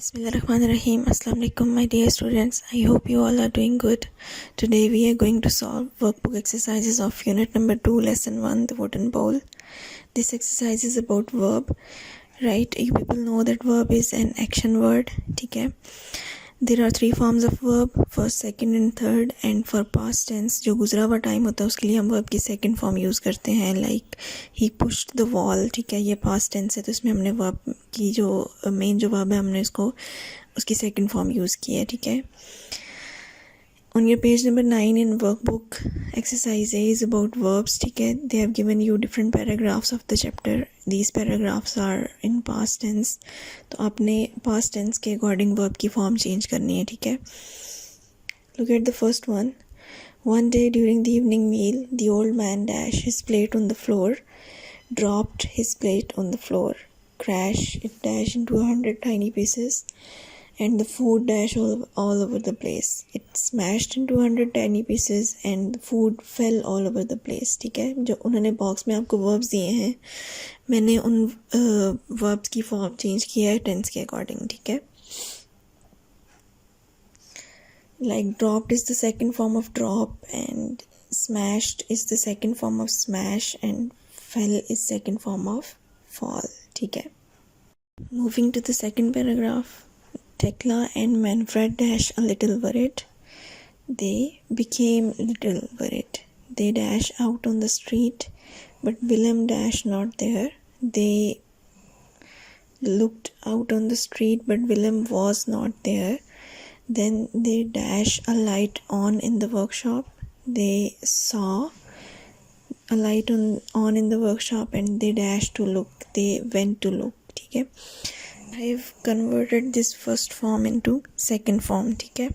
Bismillahirrahmanirrahim. Assalamu alaikum, my dear students. I hope you all are doing good. Today we are going to solve workbook exercises of unit number 2, lesson 1, the wooden bowl. This exercise is about verb, right? You people know that verb is an action word, okay? There are 3 forms of verb, first, second and third, and for past tense जो गुजरा हुआ time होता है उसके लिए हम verb की second form use करते हैं, like he pushed the wall, ठीक है? ये past tense है तो इसमें हमने verb की जो main जो verb है हमने इसको उसकी second form यूज़ की है, ठीक है? On your page number 9 in workbook, exercise A is about verbs, ठीक है? They have given you different paragraphs of the chapter. These paragraphs are in past tense. तो आपने past tense के according verb की form change करनी है, ठीक है? Look at the first one. One day during the evening meal, the old man dashed his plate on the floor, dropped his plate on the floor, crash, it dashed into 100 tiny pieces. And the food dashed all over the place. It smashed into 100 tiny pieces and the food fell all over the place. ठीक है, जो उन्होंने box में आपको verbs दिए हैं मैंने उन वर्ब्स की फॉर्म चेंज किया है टेंस के अकॉर्डिंग, ठीक है? Like dropped is the second form of drop and smashed is the second form of smash and fell is second form of fall, ठीक है? Moving to the second paragraph. Tekla and Manfred dash a little worried. They became little worried. They dash out on the street, but Willem dash not there. They looked out on the street, but Willem was not there. Then they dash a light on in the workshop. They saw a light on in the workshop and they dash to look. They went to look, ठीक है? I've converted this first form into second form, ठीक है?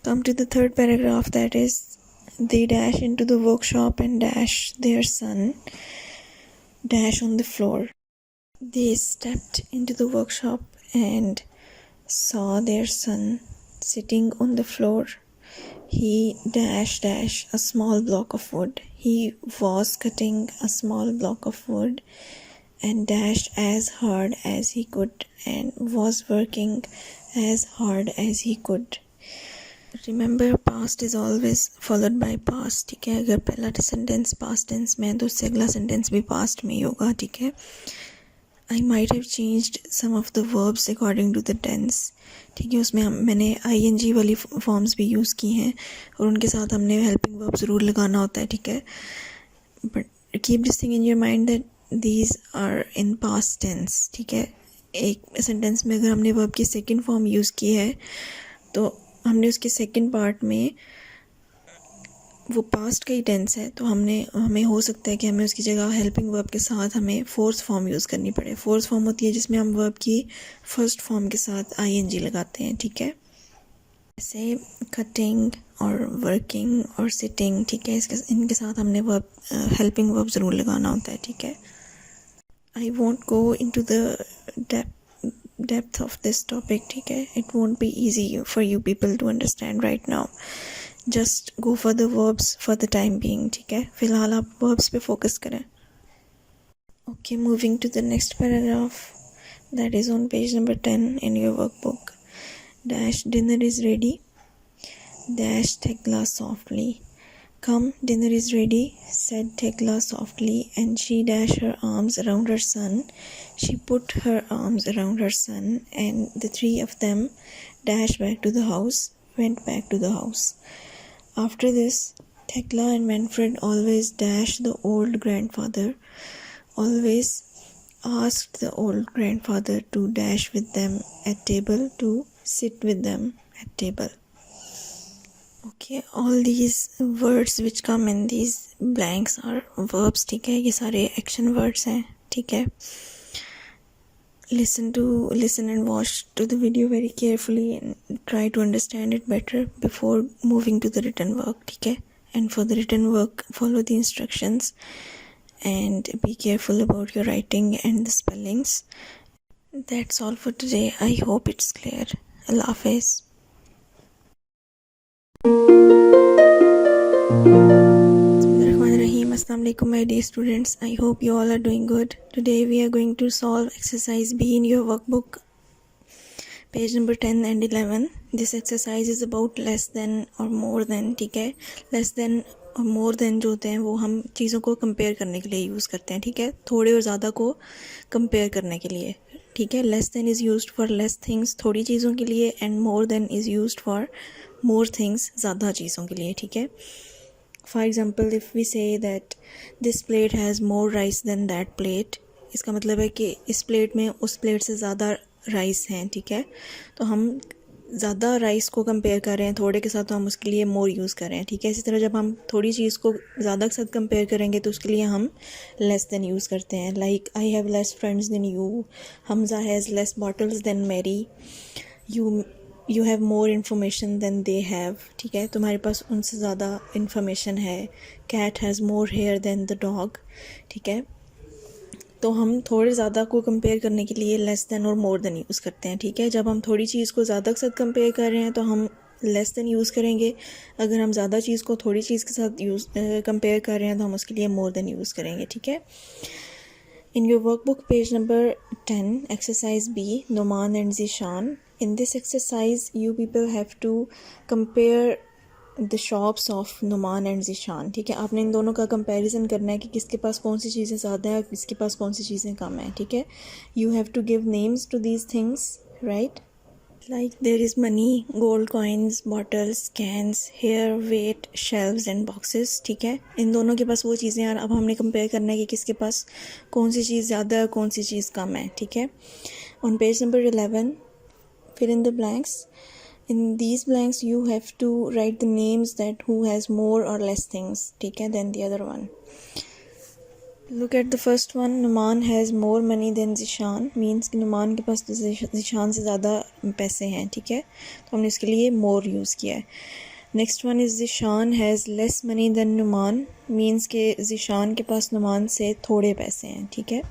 Come to the third paragraph, that is they dash into the workshop and dash their son dash on the floor. They stepped into the workshop and saw their son sitting on the floor. He dash a small block of wood. He was cutting a small block of wood and dashed as hard as he could and was working as hard as he could. Remember, past is always followed by past, ठीक है? अगर पहला sentence past tense में है तो उससे अगला sentence भी past में ही होगा, ठीक है? I might have changed some of the verbs according to the tense, ठीक है? उसमें मैंने ing वाली forms भी यूज़ की हैं और उनके साथ हमने helping verb ज़रूर लगाना होता है, ठीक है? But keep this thing in your mind that these are in past tense, ठीक है? एक सेंटेंस में अगर हमने वर्ब की सेकंड फॉर्म यूज़ की है तो हमने उसके सेकंड पार्ट में वो पास्ट का ही टेंस है तो हमें हो सकता है कि हमें उसकी जगह हेल्पिंग वर्ब के साथ हमें फोर्थ फॉर्म यूज़ करनी पड़े. फोर्थ फॉर्म होती है जिसमें हम वर्ब की फर्स्ट फॉर्म के साथ ing लगाते हैं, ठीक है? जैसे कटिंग और वर्किंग और सिटिंग, ठीक है? इनके साथ हमने वर्ब हेल्पिंग वर्ब ज़रूर लगाना होता है, ठीक है? I won't go into the depth of this topic, ठीक है? It won't be easy for you people to understand right now. Just go for the verbs for the time being, ठीक है? फिलहाल आप verbs पे focus करें. Okay, moving to the next paragraph. That is on page number 10 in your workbook. Dash dinner is ready. Dash Tekla softly. Come, dinner is ready, said Tekla softly, and she dashed her arms around her son. She put her arms around her son, and the three of them dashed back to the house, went back to the house. After this, Tekla and Manfred always dashed the old grandfather, always asked the old grandfather to dash with them at table, to sit with them at table. Okay, all these words which come in these blanks are verbs, ठीक है? ये सारे action words हैं, ठीक है? Listen and watch to the video very carefully and try to understand it better before moving to the written work, ठीक है? And for the written work, follow the instructions and be careful about your writing and the spellings. That's all for today. I hope it's clear. Allah Hafiz. Assalamu alaikum, my dear students. I hope you all are doing good. Today we are going to solve exercise B in your workbook. Page number 10 and 11. This exercise is about less than और more than. ठीक है, less then और more than जो होते हैं वो हम चीज़ों को कंपेयर करने के लिए यूज़ करते हैं. ठीक है, थोड़े और ज़्यादा को कंपेयर करने के लिए. ठीक है, less than is used for less things, थोड़ी चीज़ों के लिए, and more than is used for more things, ज़्यादा चीज़ों के लिए. ठीक है, for example if we say that this plate has more rice than that plate, इसका मतलब है कि इस प्लेट में उस प्लेट से ज़्यादा राइस हैं. ठीक है, तो हम ज़्यादा राइस को कंपेयर कर रहे हैं थोड़े के साथ, तो हम उसके लिए मोर यूज़ कर रहे हैं. ठीक है, इसी तरह जब हम थोड़ी चीज़ को ज़्यादा के साथ कंपेयर करेंगे तो उसके लिए हम लेस देन यूज़ करते हैं. Like I have less friends than you, Hamza has less bottles than Mary, you have more information than they have. ठीक है, तुम्हारे पास उनसे ज़्यादा इन्फॉर्मेशन है. Cat has more hair than the dog. ठीक है, तो हम थोड़े ज़्यादा को कंपेयर करने के लिए लेस देन और मोर देन यूज़ करते हैं. ठीक है, जब हम थोड़ी चीज़ को ज़्यादा के साथ कंपेयर कर रहे हैं तो हम लेस देन यूज़ करेंगे. अगर हम ज़्यादा चीज़ को थोड़ी चीज़ के साथ कंपेयर कर रहे हैं तो हम उसके लिए मोर देन यूज़ करेंगे. ठीक है, in your workbook page number 10 exercise B, Numan and Zeeshan. In this exercise, you people have to compare the shops of Numan and Zeeshan. ठीक है, आपने इन दोनों का कंपैरिजन करना है कि किसके पास कौन सी चीज़ें ज़्यादा है और किसके पास कौन सी चीज़ें कम है. ठीक है, you have to give names to these things, right, like there is money, gold coins, bottles, cans, hair, weight, shelves and boxes. ठीक है, इन दोनों के पास वो चीज़ें हैं. अब हमने कंपेयर करना है कि किसके पास कौन सी चीज़ ज़्यादा है और कौन सी चीज़ कम है. ठीक है, on page number 11 fill in the blanks. In these blanks you have to write the names that who has more or less things, ठीक है, than the other one. Look at the first one. Numan has more money than Zishan, means कि नुमान के पास तो ज़ीशान से ज़्यादा पैसे हैं. ठीक है, तो हमने इसके लिए more यूज़ किया है. Next one is Zeeshan has less money than Numan, means के ज़ीशान के पास नुमान से थोड़े पैसे हैं. ठीक है,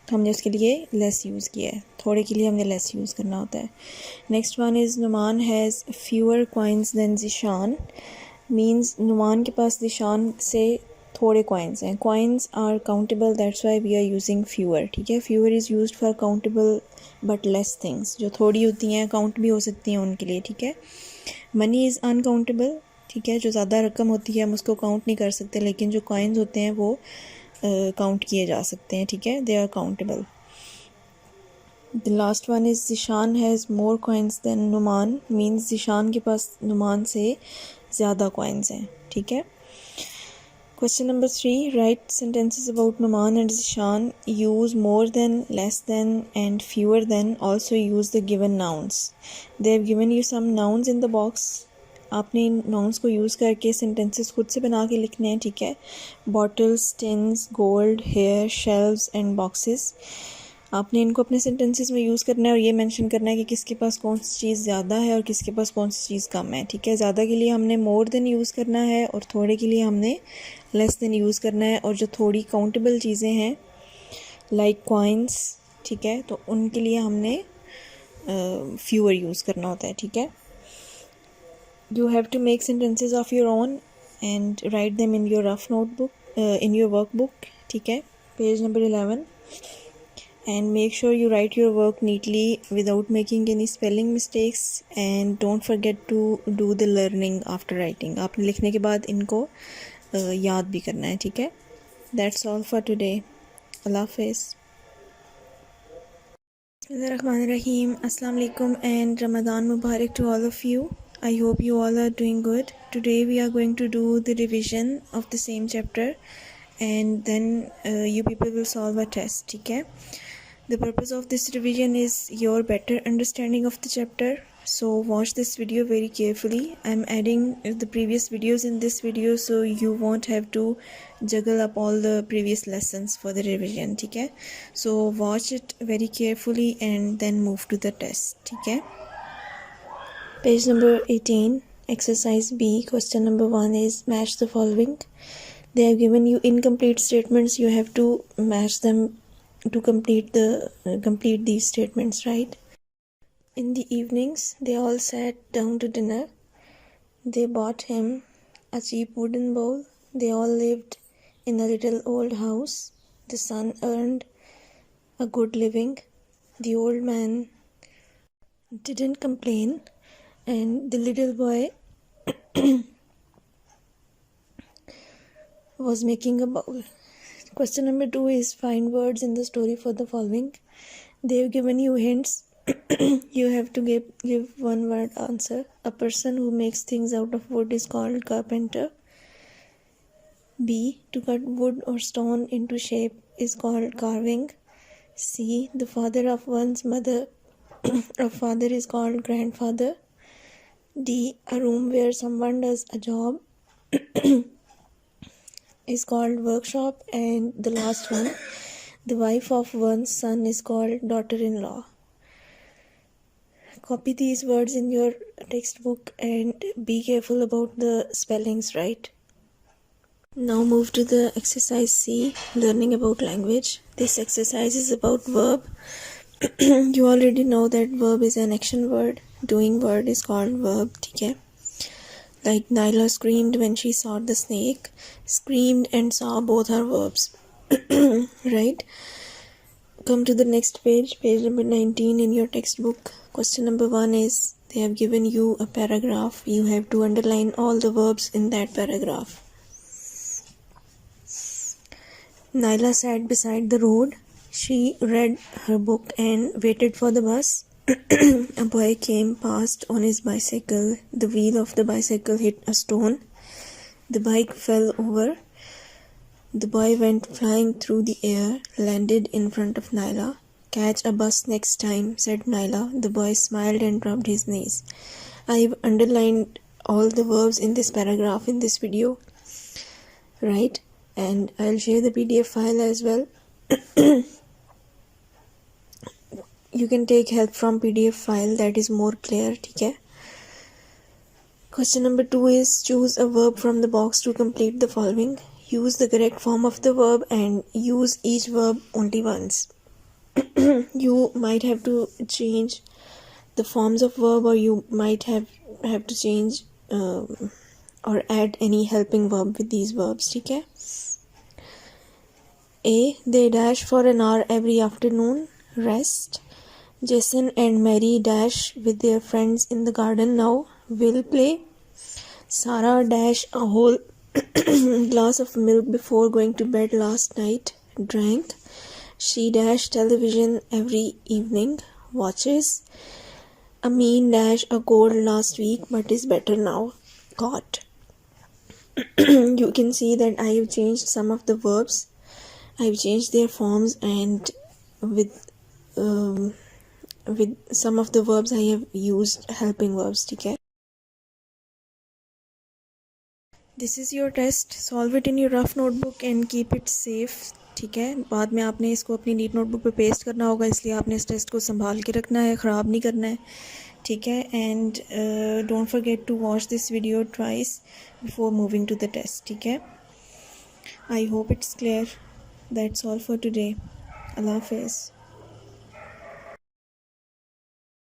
तो हमने उसके लिए लेस यूज़ किया है. थोड़े के लिए हमने लेस यूज़ करना होता है. Next one is Numan has fewer coins than Zeeshan, means Numan के पास ज़ीशान से थोड़े कॉइन्स हैं. Coins are countable, that's why we are using fewer. ठीक है, fewer is used for countable but less things, जो थोड़ी होती हैं काउंट भी हो सकती हैं उनके लिए. ठीक है, मनी इज़ अनकाउंटेबल. ठीक है, जो ज़्यादा रकम होती है हम उसको काउंट नहीं कर सकते, लेकिन जो कॉइन्स होते हैं वो काउंट किए जा सकते हैं. ठीक है, they are countable. The last one is Zeeshan has more coins than Numan, means Zeeshan के पास नुमान से ज़्यादा कॉइन्स हैं. ठीक है, question number 3, write sentences about Numan and Zeeshan. Use more than, less than and fewer than. Also use the given nouns. They have given you some nouns in the box. आपने इन nouns को यूज़ करके sentences खुद से बना के लिखने हैं. ठीक है, bottles, tins, gold, hair, shelves and boxes. आपने इनको अपने सेंटेंसेस में यूज़ करना है और ये मेंशन करना है कि किसके पास कौन सी चीज़ ज़्यादा है और किसके पास कौन सी चीज़ कम है. ठीक है, ज़्यादा के लिए हमने मोर देन यूज़ करना है और थोड़े के लिए हमने लेस देन यूज़ करना है. और जो थोड़ी काउंटेबल चीज़ें हैं लाइक कॉइन्स, ठीक है, तो उनके लिए हमने फ्यूअर यूज़ करना होता है. ठीक है, you have to make sentences of your own and write them in your rough notebook, in your workbook. ठीक है, page number 11, and make sure you write your work neatly without making any spelling mistakes, and don't forget to do the learning after writing. आपने लिखने के बाद इनको याद भी करना है. ठीक है, that's all for today. अल्लाह हाफ़िज़. Bismillahirrahmanirrahim. Assalamu alaikum and Ramadan Mubarak to all of you. I hope you all are doing good. Today we are going to do the revision of the same chapter, and then you people will solve a test. Okay? The purpose of this revision is your better understanding of the chapter. So watch this video very carefully. I'm adding the previous videos in this video so you won't have to juggle up all the previous lessons for the revision. Okay? So watch it very carefully and then move to the test. Okay? Page number 18, exercise B, question number 1 is match the following. They have given you incomplete statements. You have to match them to complete these statements, right? In the evenings, they all sat down to dinner. They bought him a cheap wooden bowl. They all lived in a little old house. The son earned a good living. The old man didn't complain, and the little boy was making a bowl. Question number 2 is find words in the story for the following. They've given you hints. You have to give one word answer. A person who makes things out of wood is called carpenter. B. To cut wood or stone into shape is called carving. C. The father of one's mother or father is called grandfather. D. A room where someone does a job is called workshop. And the last one, the wife of one's son is called daughter-in-law. Copy these words in your textbook and be careful about the spellings, right? Now move to the exercise C, learning about language. This exercise is about verb. You already know that verb is an action word. Doing word is called verb, okay? Like Naila screamed when she saw the snake. Screamed and saw both are verbs, right? Come to the next page, page number 19 in your textbook. Question number 1 is, they have given you a paragraph. You have to underline all the verbs in that paragraph. Naila sat beside the road. She read her book and waited for the bus. A boy came past on his bicycle. The wheel of the bicycle hit a stone. The bike fell over. The boy went flying through the air, landed in front of Naila. Catch a bus next time, said Naila. The boy smiled and rubbed his knees. I've underlined all the verbs in this paragraph in this video, right? And I'll share the PDF file as well. You can take help from PDF file, that is more clear, okay? Question number 2 is, choose a verb from the box to complete the following. Use the correct form of the verb and use each verb only once. You might have to change the forms of verb, or you might have to change or add any helping verb with these verbs, okay? A. They dash for an hour every afternoon. Rest. Jason and Mary dash with their friends in the garden now. Will play. Sarah dash a whole glass of milk before going to bed last night. Drank. She dash television every evening. Watches. Amin dash a cold last week but is better now. Caught. You can see that I have changed some of the verbs. I've changed their forms, and with some of the verbs I have used helping verbs, okay? This is your test. Solve it in your rough notebook and keep it safe, ठीक है? बाद में आपने इसको अपनी NEET notebook पे paste करना होगा, इसलिए आपने इस टेस्ट को संभाल के रखना है, ख़राब नहीं करना है, ठीक है? And don't forget to watch this video twice before moving to the test, ठीक है? I hope it's clear. That's all for today. Allah Hafiz.